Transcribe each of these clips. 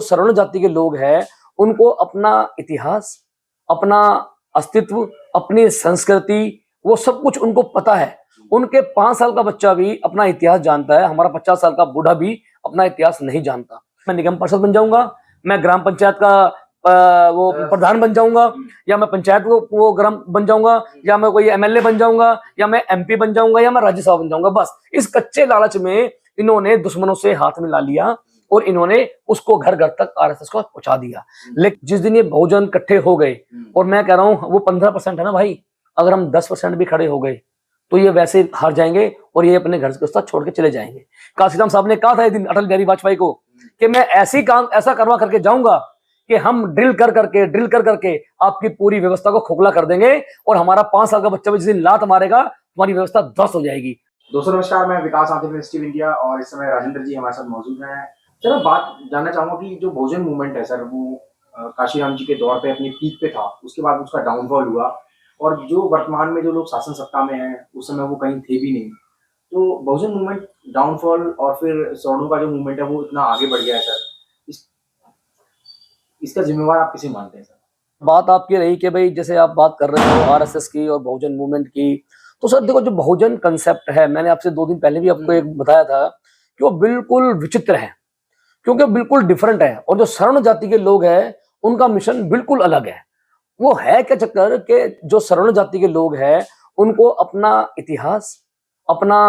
सवर्ण जाति के लोग हैं उनको अपना इतिहास, अपना अस्तित्व, अपनी संस्कृति, वो सब कुछ उनको पता है। उनके 5 साल का बच्चा भी अपना इतिहास जानता है, हमारा 50 साल का बूढ़ा भी अपना इतिहास नहीं जानता। मैं निगम पार्षद बन जाऊंगा, मैं ग्राम पंचायत का वो प्रधान बन जाऊंगा, या मैं पंचायत वो ग्राम बन जाऊंगा, या मैं कोई एमएलए बन जाऊंगा, या मैं एमपी बन जाऊंगा, या मैं राज्यसभा बन जाऊंगा। बस इस कच्चे लालच में इन्होंने दुश्मनों से हाथ मिला लिया और इन्होंने उसको घर घर तक आरएसएस को पहुंचा दिया। लेकिन जिस दिन ये बहुजन इकट्ठे हो गए, और मैं कह रहा हूं वो 15% है ना भाई, अगर हम 10% भी खड़े हो गए तो ये वैसे हार जाएंगे और ये अपने घर से छोड़ के चले जाएंगे। काशीराम साहब ने कहा था एक दिन अटल बिहारी वाजपेयी को कि मैं ऐसा करवा करके जाऊंगा कि हम ड्रिल कर करके आपकी पूरी व्यवस्था को खोखला कर देंगे और हमारा 5 साल का बच्चा भी जिस दिन लात मारेगा तुम्हारी व्यवस्था ध्वस्त हो जाएगी। दोस्तों नमस्कार, मैं विकास आंध्र इंडिया और इस समय राजेंद्र जी हमारे साथ मौजूद हैं। सर मैं बात जानना चाहूंगा कि जो बहुजन मूवमेंट है सर, वो काशीराम जी के दौर पे अपनी पीक पे था, उसके बाद उसका डाउनफॉल हुआ और जो वर्तमान में जो लोग शासन सत्ता में हैं उस समय वो कहीं थे भी नहीं। तो बहुजन मूवमेंट डाउनफॉल और फिर सवर्णों का जो मूवमेंट है वो इतना आगे बढ़ गया है सर, इसका जिम्मेवार आप किसे मानते हैं सर? बात आपकी रही कि भाई जैसे आप बात कर रहे हो आरएसएस की और बहुजन मूवमेंट की, तो सर देखो जो बहुजन कंसेप्ट है, मैंने आपसे 2 दिन पहले भी आपको एक बताया था कि वो बिल्कुल विचित्र है, क्योंकि बिल्कुल डिफरेंट है। और जो सवर्ण जाति के लोग हैं उनका मिशन बिल्कुल अलग है। वो है क्या चक्कर कि जो सवर्ण जाति के लोग हैं उनको अपना इतिहास, अपना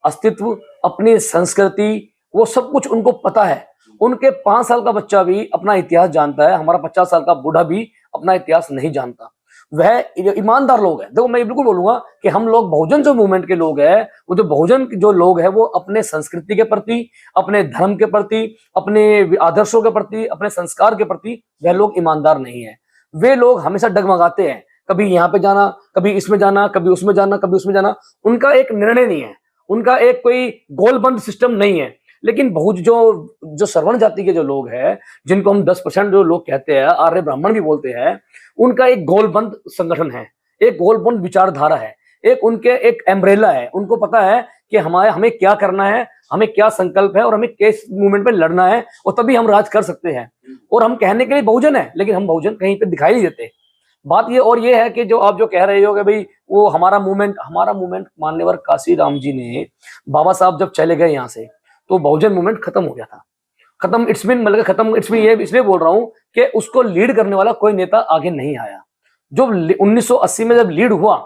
अस्तित्व, अपनी संस्कृति, वो सब कुछ उनको पता है। उनके 5 साल का बच्चा भी अपना इतिहास जानता है, हमारा 50 साल का बूढ़ा भी अपना इतिहास नहीं जानता। वह ईमानदार लोग हैं। देखो मैं बिल्कुल बोलूंगा कि हम लोग बहुजन जो मूवमेंट के लोग हैं, वो जो बहुजन जो लोग हैं वो अपने संस्कृति के प्रति, अपने धर्म के प्रति, अपने आदर्शों के प्रति, अपने संस्कार के प्रति वह लोग ईमानदार नहीं है। वे लोग हमेशा डगमगाते हैं, कभी यहाँ पे जाना, कभी इसमें जाना, कभी उसमें जाना, कभी उसमें जाना। उनका एक निर्णय नहीं है, उनका एक कोई गोलबंद सिस्टम नहीं है। लेकिन बहुत जो सवर्ण जाति के जो लोग हैं, जिनको हम 10% जो लोग कहते हैं, आर्य ब्राह्मण भी बोलते हैं, उनका एक गोलबंद संगठन है, एक गोलबंद विचारधारा है, एक उनके एक एम्ब्रेला है। उनको पता है कि हमें क्या करना है, हमें क्या संकल्प है और हमें किस मूवमेंट पे लड़ना है, और तभी हम राज कर सकते हैं। और हम कहने के लिए बहुजन है, लेकिन हम बहुजन कहीं पे दिखाई नहीं देते। बात ये है कि जो आप जो कह रहे हो कि भाई वो हमारा मूवमेंट मान्यवर काशीराम जी ने, बाबा साहब जब चले गए यहाँ से तो बहुजन मूवमेंट खत्म हो गया था। खत्म इट्स मीन ये इसलिए बोल रहा हूं कि उसको लीड करने वाला कोई नेता आगे नहीं आया। जो 1980 में जब लीड हुआ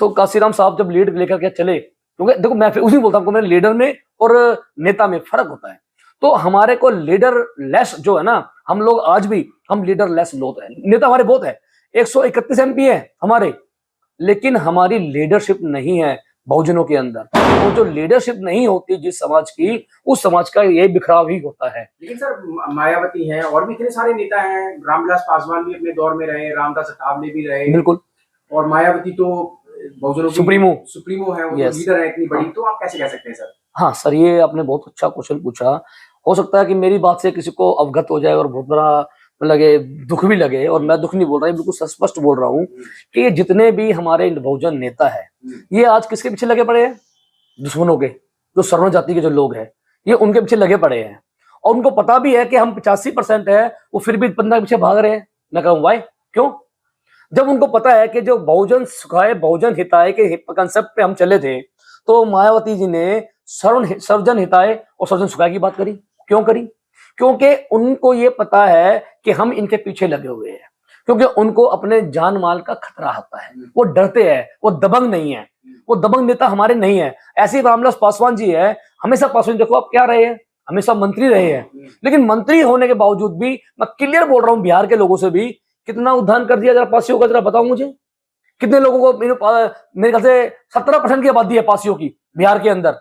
तो काशीराम साहब जब लीड लेकर के चले, क्योंकि देखो मैं फिर उसी बोलता हूं, मेरे लीडर में और नेता में फर्क होता है। तो हमारे को लीडर लेस जो है ना, हम लोग आज भी हम लीडर लेस लोग हैं। नेता हमारे बहुत है, 131 एमपी है हमारे, लेकिन हमारी लीडरशिप नहीं है बहुजनों के अंदर। तो जो लीडरशिप नहीं होती जिस समाज की, उस समाज का ये बिखराव ही होता है। लेकिन सर मायावती हैं और भी इतने सारे नेता हैं, रामविलास पासवान भी अपने दौर में रहे, रामदास अठावले भी रहे, बिल्कुल, और मायावती तो बहुजनों सुप्रीमो है, वो लीडर है इतनी बड़ी। तो आप कैसे कह सकते हैं सर? हाँ सर, ये आपने बहुत अच्छा क्वेश्चन पूछा। हो सकता है कि मेरी बात से किसी को अवगत हो जाए और बहुत बड़ा लगे, दुख भी लगे, और मैं दुख नहीं बोल रहा, बिल्कुल स्पष्ट बोल रहा हूँ कि ये जितने भी हमारे बहुजन नेता है, ये आज किसके पीछे लगे पड़े हैं? दुश्मनों के। जो सवर्ण जाति के जो लोग हैं ये उनके पीछे लगे पड़े हैं, और उनको पता भी है कि हम 85% है, वो फिर भी 15 के पीछे भाग रहे हैं। मैं कहूँ भाई क्यों? जब उनको पता है कि जो बहुजन सुखाए बहुजन हिताए के कंसेप्ट पे हम चले थे, तो मायावती जी ने सर्वजन हिताए और सर्वजन सुखाए की बात करी। क्यों करी? क्योंकि उनको ये पता है कि हम इनके पीछे लगे हुए हैं, क्योंकि उनको अपने जान माल का खतरा होता है। वो डरते हैं, वो दबंग नहीं है, वो दबंग नेता हमारे नहीं है। ऐसे रामविलास पासवान जी है, हमेशा पासवान देखो आप क्या रहे हैं, हमेशा मंत्री रहे हैं, लेकिन मंत्री होने के बावजूद भी मैं क्लियर बोल रहा हूं, बिहार के लोगों से भी कितना उद्धार कर दिया जरा पासियों का, जरा बताओ मुझे। कितने लोगों को, मेरे ख्याल से 17% की आबादी है पासियों की बिहार के अंदर,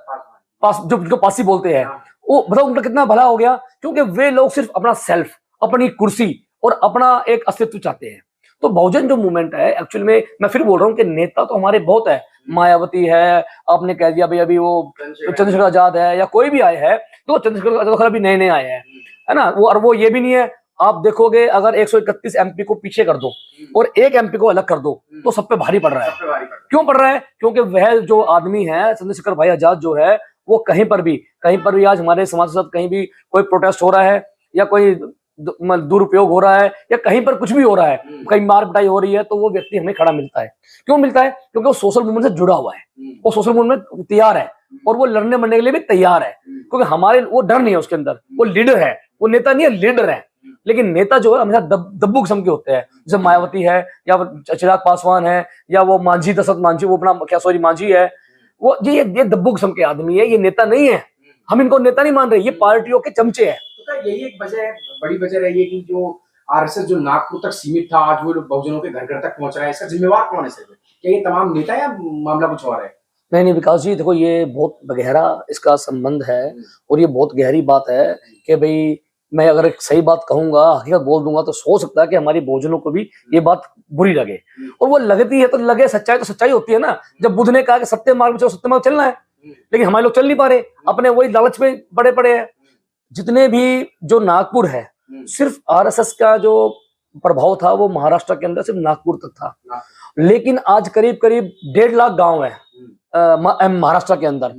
जो पासी बोलते हैं, वो बताओ उनका कितना भला हो गया। क्योंकि वे लोग सिर्फ अपना सेल्फ, अपनी कुर्सी और अपना एक अस्तित्व चाहते हैं। तो बहुजन जो मूवमेंट है एक्चुअल में, मैं फिर बोल रहा हूँ कि नेता तो हमारे बहुत है, मायावती है, आपने कह दिया भाई अभी वो चंद्रशेखर आजाद है, या कोई भी आए है, तो चंद्रशेखर आजाद अभी नए आए हैं, है ना वो। और वो ये भी नहीं है, आप देखोगे अगर 131 एमपी को पीछे कर दो और एक एमपी को अलग कर दो तो सब पे भारी पड़ रहा है। क्यों पड़ रहा है? क्योंकि वह जो आदमी है चंद्रशेखर भाई आजाद जो है, वो कहीं पर भी आज हमारे समाज के साथ कहीं भी कोई प्रोटेस्ट हो रहा है, या कोई दुरुपयोग हो रहा है या कहीं पर कुछ भी हो रहा है, कहीं मार पिटाई हो रही है, तो वो व्यक्ति हमें खड़ा मिलता है। क्यों मिलता है? क्योंकि वो सोशल मूवमेंट से जुड़ा हुआ है, वो सोशल मूवमेंट में तैयार है और वो लड़ने मरने के लिए भी तैयार है, क्योंकि हमारे वो डर नहीं है उसके अंदर, वो लीडर है, वो नेता नहीं है, लीडर है। लेकिन नेता जो है हमेशा दब्बू किस्म के होते हैं, जैसे मायावती है या चिराग पासवान है या वो मांझी, दशरथ मांझी, वो अपना क्या सॉरी मांझी है, वो ये दब्बू किस्म के आदमी है, ये नेता नहीं है। हम इनको नेता नहीं मान रहे, ये पार्टियों के चमचे हैं। तो क्या यही एक वजह है, बड़ी वजह रही है कि जो आरएसएस जो नागपुर तक सीमित था, आज वो बहुजनों के घर घर तक पहुंच रहा है, इसका जिम्मेवार कौन है सर? क्या ये तमाम नेता या मामला कुछ और है? नहीं विकास जी, देखो ये बहुत गहरा इसका संबंध है और ये बहुत गहरी बात है कि भाई मैं अगर एक सही बात कहूंगा, हकीकत बोल दूंगा, तो हो सकता है कि हमारी बहुजनों को भी ये बात बुरी लगे, और वो लगती है तो लगे, सच्चाई तो सच्चाई होती है ना। जब बुद्ध ने कहा कि सत्य मार्ग में चलो, सत्य मार्ग चलना है, लेकिन हमारे लोग चल नहीं पा रहे, अपने वही लालच में बड़े पड़े हैं। जितने भी जो नागपुर है, सिर्फ आरएसएस का जो प्रभाव था वो महाराष्ट्र के अंदर सिर्फ नागपुर तक था, लेकिन आज करीब करीब 1.5 लाख गांव है महाराष्ट्र के अंदर।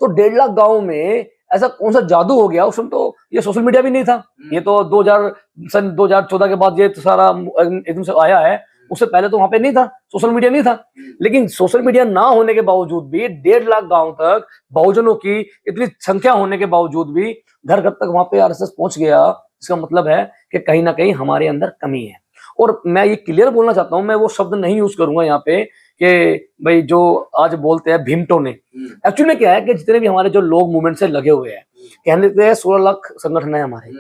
तो 1.5 लाख गांव में ऐसा कौन सा जादू हो गया? उसमें तो ये सोशल मीडिया भी नहीं था, ये तो 2014 के बाद ये तो सारा एकदम से आया है, उससे पहले तो वहां पे नहीं था, सोशल मीडिया नहीं था। लेकिन सोशल मीडिया ना होने के बावजूद भी 1.5 लाख गांव तक बहुजनों की इतनी संख्या होने के बावजूद भी घर घर तक वहां पे आरएसएस पहुंच गया। इसका मतलब है कि कहीं ना कहीं हमारे अंदर कमी है। और मैं ये क्लियर बोलना चाहता हूं, मैं वो शब्द नहीं यूज करूंगा यहाँ पे कि भाई जो आज बोलते हैं भीमटो ने, एक्चुअली में क्या है कि जितने भी हमारे जो लोग मूवमेंट से लगे हुए हैं, कहने देते हैं 16 लाख संगठन है हमारे,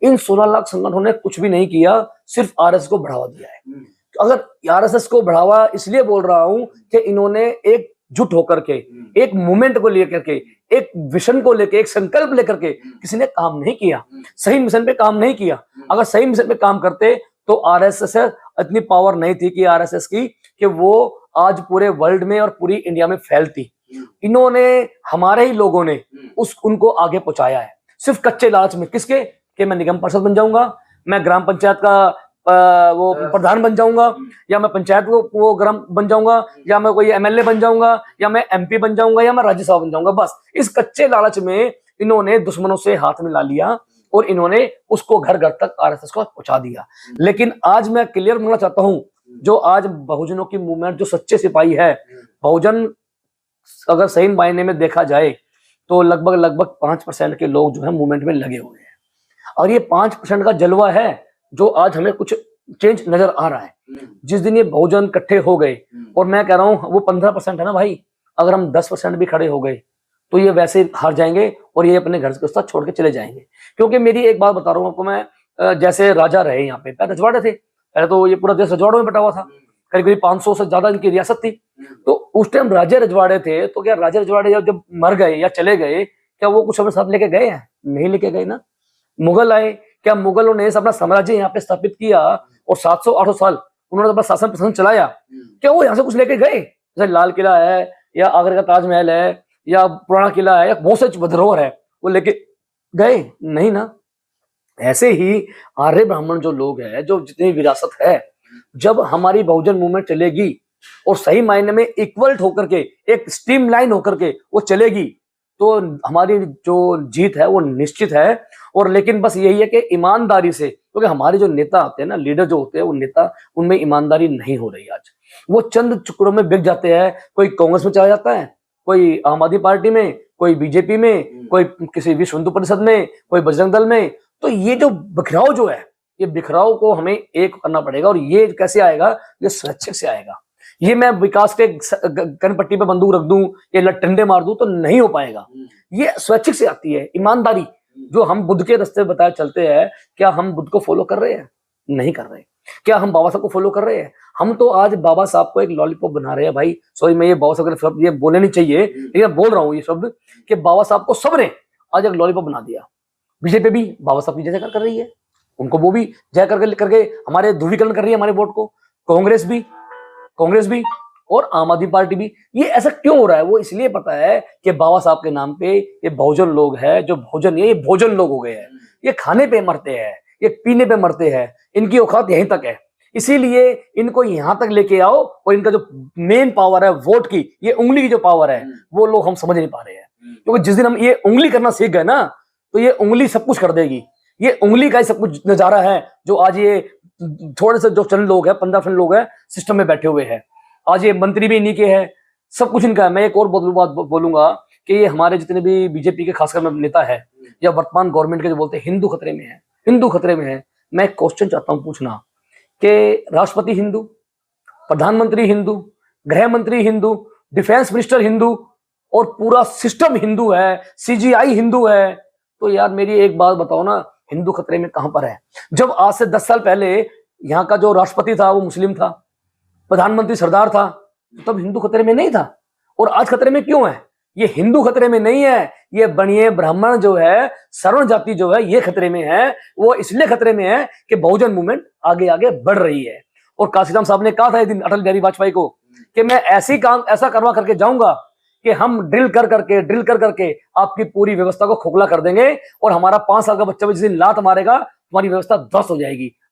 इन 16 लाख संगठनों ने कुछ भी नहीं किया, सिर्फ आरएसएस को बढ़ावा दिया है। अगर आरएसएस को बढ़ावा इसलिए बोल रहा हूं कि इन्होंने एक जुट होकर के, एक मूवमेंट को लेकर के, एक विजन को लेकर, एक संकल्प लेकर के किसी ने काम नहीं किया, सही मिशन पे काम नहीं किया। अगर सही मिशन पे काम करते तो आरएसएस इतनी पावर नहीं थी कि आरएसएस की कि वो आज पूरे वर्ल्ड में और पूरी इंडिया में फैलती। इन्होंने, हमारे ही लोगों ने उनको आगे पहुंचाया है, सिर्फ कच्चे लालच में। किसके? कि मैं निगम पार्षद बन जाऊंगा, मैं ग्राम पंचायत का वो प्रधान बन जाऊंगा, या मैं पंचायत वो ग्राम बन जाऊंगा, या मैं कोई एमएलए बन जाऊंगा, या मैं एमपी बन जाऊंगा, या मैं राज्यसभा बन जाऊंगा। बस इस कच्चे लालच में इन्होंने दुश्मनों से हाथ मिला लिया और इन्होंने उसको घर घर तक आरएसएस को पहुंचा दिया। लेकिन आज मैं क्लियर बोलना चाहता हूं, जो आज बहुजनों की मूवमेंट, जो सच्चे सिपाही है बहुजन, अगर सही मायने में देखा जाए तो लगभग 5% के लोग जो है मूवमेंट में लगे हुए हैं, और ये 5% का जलवा है जो आज हमें कुछ चेंज नजर आ रहा है। जिस दिन ये बहुजन इकट्ठे हो गए, और मैं कह रहा हूं वो 15% है ना भाई, अगर हम 10% भी खड़े हो गए तो ये वैसे हार जाएंगे और ये अपने घर के साथ छोड़ के चले जाएंगे। क्योंकि मेरी एक बात बता रहा हूँ आपको मैं, जैसे राजा रहे यहाँ पे, पहले रजवाड़े थे, पहले तो ये पूरा देश रजवाड़ों में बटा हुआ था, करीब करीब 500 से ज्यादा इनकी रियासत थी। तो उस टाइम राजे रजवाड़े थे, तो क्या राजे रजवाड़े जब मर गए या चले गए, क्या वो कुछ अपने साथ लेके गए हैं? नहीं लेके गए ना। मुगल आए, क्या मुगलों ने अपना साम्राज्य यहाँ पे स्थापित किया और 700-800 साल उन्होंने अपना शासन प्रशासन चलाया, क्या वो यहाँ से कुछ लेके गए? जैसे लाल किला है या आगरा का ताजमहल है या पुराना किला है या बहुत से धरोहर है, वो लेके गए? नहीं ना। ऐसे ही आर्य ब्राह्मण जो लोग हैं, जो जितनी विरासत है, जब हमारी बहुजन मूवमेंट चलेगी और सही मायने में इक्वल होकर के, एक स्ट्रीमलाइन होकर के वो चलेगी, तो हमारी जो जीत है वो निश्चित है। और लेकिन बस यही है कि ईमानदारी से, क्योंकि हमारे जो नेता होते हैं ना, लीडर जो होते हैं, वो नेता, उनमें ईमानदारी नहीं हो रही आज। वो चंद टुकड़ों में बिक जाते हैं, कोई कांग्रेस में चला जाता है, कोई आम आदमी पार्टी में, कोई बीजेपी में, कोई किसी विश्व हिंदू परिषद में, कोई बजरंग दल में। तो ये जो बिखराव जो है, ये बिखराव को हमें एक करना पड़ेगा। और ये कैसे आएगा? ये स्वैच्छिक से आएगा। ये मैं विकास के कनपट्टी पे बंदूक रख दूं या लट्ठंडे मार दूं तो नहीं हो पाएगा। ये स्वैच्छिक से आती है ईमानदारी, जो हम बुद्ध के रास्ते बताए चलते हैं। क्या हम बुद्ध को फॉलो कर रहे हैं? नहीं कर रहे। क्या हम बाबा साहब को फॉलो कर रहे हैं? हम तो आज बाबा साहब को एक लॉलीपॉप बना रहे हैं भाई। सॉरी, मैं ये बाबा साहब के शब्द ये बोले नहीं चाहिए, लेकिन मैं बोल रहा हूँ ये शब्द कि बाबा साहब को सबने आज एक लॉलीपॉप बना दिया। बीजेपी भी बाबा साहब की जय जयकार कर रही है, उनको वो भी जय करके हमारे ध्रुवीकरण कर रही है हमारे वोट को। कांग्रेस भी और आम आदमी पार्टी भी। ये ऐसा क्यों हो रहा है? वो इसलिए पता है कि बाबा साहब के नाम पे ये बहुजन लोग हैं, जो भोजन, ये भोजन लोग हो गए हैं। ये खाने पे मरते हैं, ये पीने पे मरते हैं, इनकी औकात यहीं तक है। इसीलिए इनको यहां तक लेके आओ, और इनका जो मेन पावर है वोट की, ये उंगली की जो पावर है, वो लोग हम समझ नहीं पा रहे हैं। क्योंकि जिस दिन हम ये उंगली करना सीख गए ना, तो ये उंगली सब कुछ कर देगी। ये उंगली का ही सब कुछ नजारा है जो आज ये थोड़े से जो चंद लोग हैं, 15% लोग हैं सिस्टम में बैठे हुए हैं। आज ये मंत्री भी इन्हीं के हैं, सब कुछ इनका है। मैं एक और बात बोलूंगा कि ये हमारे जितने भी बीजेपी के खासकर नेता है या वर्तमान गवर्नमेंट के जो बोलते हैं हिंदू खतरे में है, हिंदू खतरे में है। मैं एक क्वेश्चन चाहता हूं पूछना कि राष्ट्रपति हिंदू, प्रधानमंत्री हिंदू, गृह मंत्री हिंदू, डिफेंस मिनिस्टर हिंदू और पूरा सिस्टम हिंदू है, सीजीआई हिंदू है, तो यार मेरी एक बात बताओ ना, हिंदू खतरे में कहां पर है? जब आज से 10 साल पहले यहाँ का जो राष्ट्रपति था वो मुस्लिम था, प्रधानमंत्री सरदार था, तब हिंदू खतरे में नहीं था। और आज खतरे में क्यों है? ये हिंदू खतरे में नहीं है, ये बनिए ब्राह्मण जो है, सवर्ण जाति जो है, ये खतरे में है। वो इसलिए खतरे में है कि बहुजन मूवमेंट आगे आगे बढ़ रही है। और काशीराम साहब ने कहा था एक दिन अटल बिहारी वाजपेयी को कि मैं ऐसा करवा करके जाऊंगा कि हम ड्रिल कर करके आपकी पूरी व्यवस्था को खोखला कर देंगे और हमारा 5 साल का बच्चा भी जिस दिन लात मारेगा तुम्हारी व्यवस्था ध्वस्त हो जाएगी।